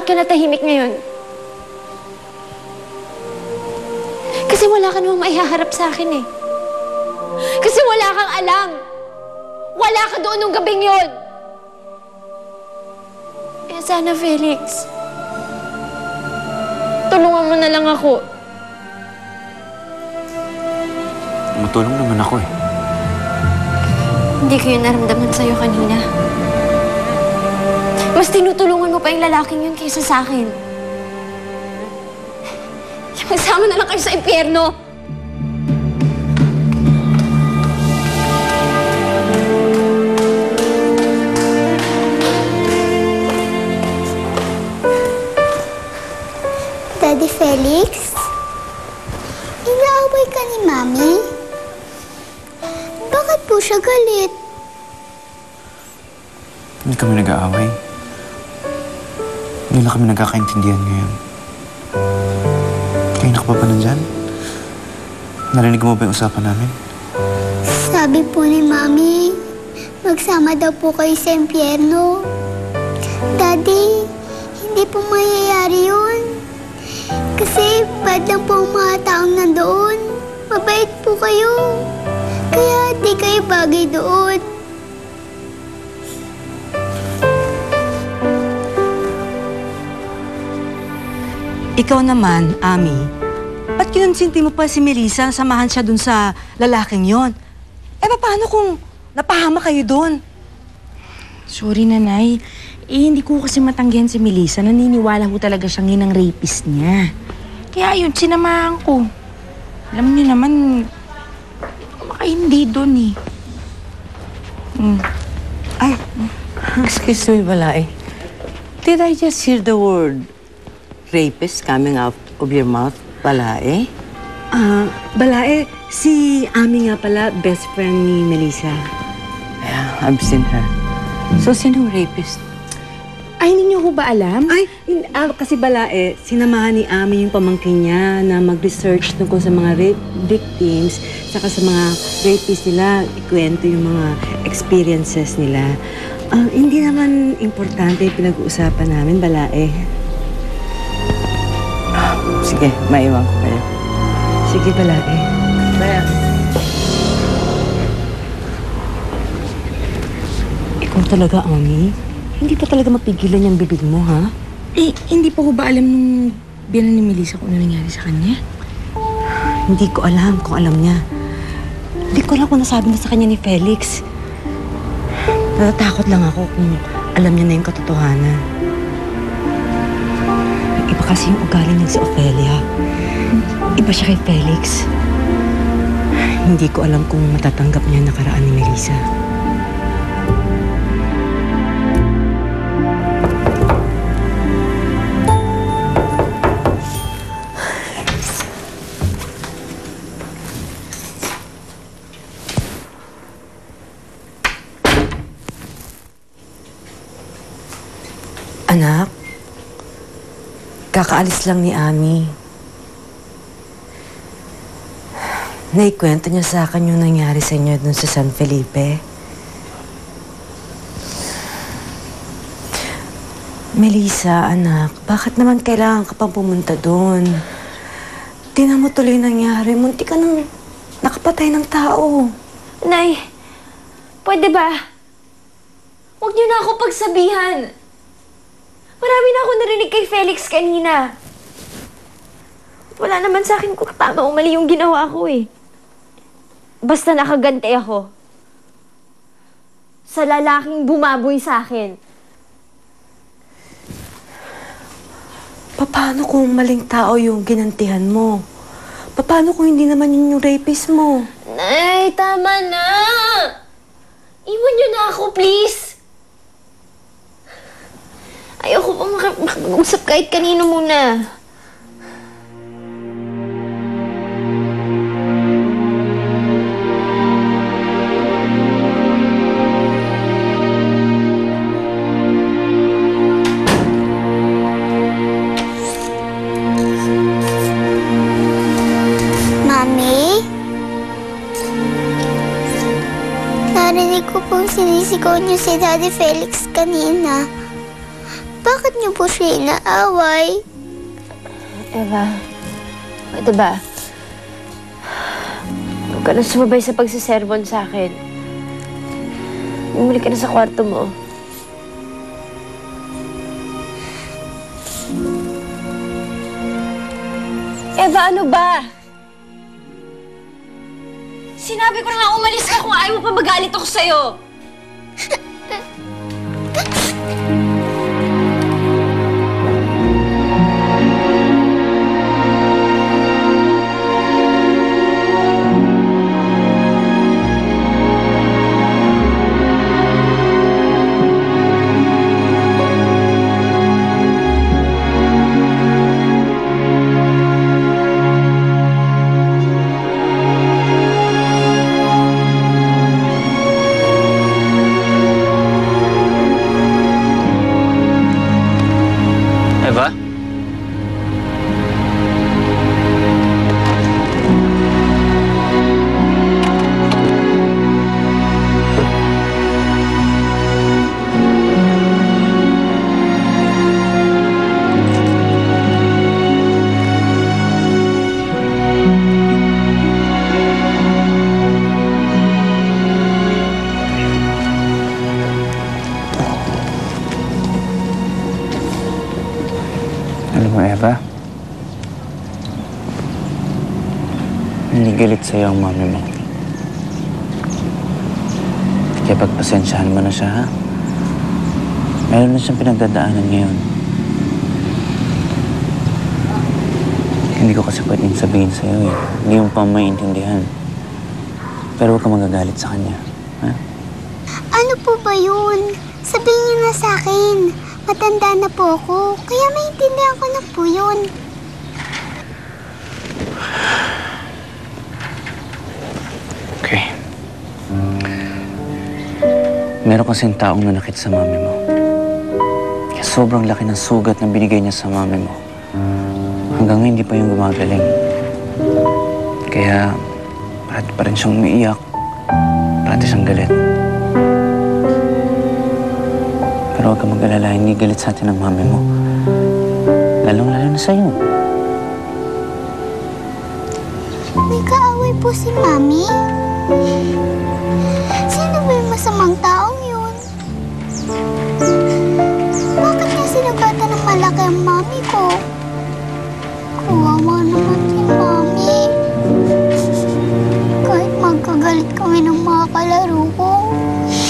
bakit ka natahimik ngayon? Kasi wala ka namang maihaharap sa akin eh. Kasi wala kang alam. Wala ka doon nung gabing yun. Eh sana, Felix, tulungan mo na lang ako. Tumutulong naman ako eh. Hindi ko yun naramdaman sa'yo kanina. Mas tinutulungan mo pa yung lalaking yun kaysa sa akin. Magsama na lang kayo sa impyerno! Daddy Felix? Inaaway ka ni Mami? Bakit po siya galit? Hindi kami nag-aaway. Hindi lang kami nagkakaintindihan ngayon. Kanina ka pa ba nandyan? Narinig mo ba yung usapan namin? Sabi po ni Mami, magsama daw po kayo sa impyerno. Daddy, hindi po mayayari yun. Kasi bad lang po ang mga taong nandoon. Mabait po kayo. Kaya di kayo bagay doon. Ikaw naman, Ami, ba't kinonsinti mo pa si Melissa na samahan siya dun sa lalaking yon? Eh, paano kung napahama kayo dun? Sorry, Nanay. Eh, hindi ko kasi matanggihan si Melissa. Naniniwala ko talaga siyang ginang rapist niya. Kaya yun, sinamahan ko. Alam niyo naman, baka hindi dun eh. Ay, excuse me, Balay. Did I just hear the word rapist coming out of your mouth, Balae? Balae, si Ami nga pala, best friend ni Melissa. Yeah, I've seen her. So, sinong rapist? Ay, hindi niyo ko ba alam? Ay, kasi Balae, sinamahan ni Ami yung pamangkin niya na mag-research tungkol sa mga rape victims, saka sa mga rapists nila, ikwento yung mga experiences nila. Hindi naman importante yung pinag-uusapan namin, Balae. Sige, maiwan ko kayo. Sige, Balae. Baya. Ikaw talaga, Ami? Hindi pa talaga mapigilan yung bibig mo, ha? Eh, hindi pa ko ba alam nung biyanan ni Melissa kung ano nangyari sa kanya? Hindi ko alam kung alam niya. Hindi ko alam kung nasabi na sa kanya ni Felix. Natatakot lang ako kung alam niya na yung katotohanan. Iba kasi yung ugali niya si Ophelia. Iba siya kay Felix. Hindi ko alam kung matatanggap niya ang nakaraan ni Melissa. Anak, kakaalis lang ni Ami. Naikwento niya sa akin yung nangyari sa inyo dun sa San Felipe. Melissa, anak, bakit naman kailangan ka pang pumunta dun? Tingnan mo tuloy nangyari. Munti ka nang nakapatay ng tao. Nay, pwede ba? Huwag niyo na ako pagsabihan. Marami na ako narinig kay Felix kanina. Wala naman sa akin kung tama o mali yung ginawa ko eh. Basta nakagante ako sa lalaking bumaboy sa akin. Paano kung maling tao yung ginantihan mo? Paano kung hindi naman yun yung rapist mo? Nay, tama na! Iwan niyo na ako, please! Ayoko pa makapag-usap kahit kanino muna. Mami? Narinig ko pong sinisigaw niyo si Daddy Felix kanina. Bakit niyo po siya inaaway? Eva, pwede ba? Huwag ka na sumabay sa pagsisermon sa akin. Bumalik ka na sa kwarto mo. Eva, ano ba? Sinabi ko na nga umalis ka kung ayaw mo pa magalit ako sa'yo. Eva? Alam mo, Eva? Hindi galit sa'yo ang mami mo. Kaya pagpasensyahan mo na siya, ha? Meron na siyang pinagdadaanan ngayon. Hindi ko kasi pwedeng sabihin sa'yo, eh. Hindi mo pa maintindihan. Pero huwag ka magagalit sa kanya, ha? Ano po ba yun? Sabihin niyo na sa akin. Matanda na po ako, kaya maintindihan ko na po yun. Okay. Meron kasing taong nanakit sa mami mo. Kaya sobrang laki ng sugat na binigay niya sa mami mo. Hanggang ngayon hindi pa yung gumagaling. Kaya parati pa rin siyang umiiyak. Parati siyang galit. Pero huwag ka mag-alala, hindi galit sa atin ang mami mo. Lalong-lalo na sa'yo. May kaaway po si Mami? Sino ba yung masamang taong yun? Bakit niya sinugatan ng malaki ang Mami ko? Kawawa naman si Mami. Kahit magkagalit kami ng mga kalaro ko,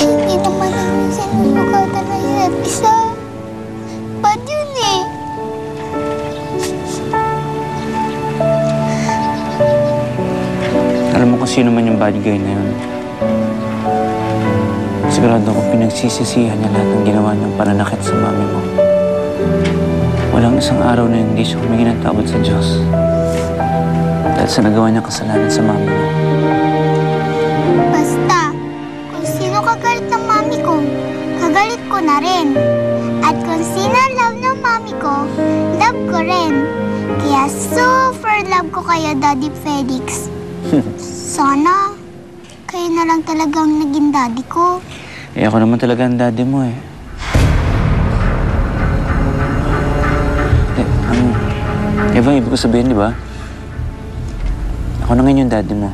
hindi naman namin sinusugatan ng isa't isa. Ba't yun eh? Alam mo kung sino man yung bad guy na yun. Sigurado ako pinagsisisihan niya lahat ng ginawa niyang pananakit sa mami mo. Walang isang araw na hindi siya humingi ng tawad sa Diyos. Dahil sa nagawa niyang kasalanan sa mami mo. Basta, kung sino kagalit ng Mami ko, kagalit ko na rin. At kung sino love ng Mami ko, love ko rin. Kaya super love ko kayo, Daddy Felix. Sana, kayo na lang talagang naging daddy ko. Eh ako naman talaga ang daddy mo eh. Eva, ibig ko sabihin, di ba? Ako na ngayon yung daddy mo.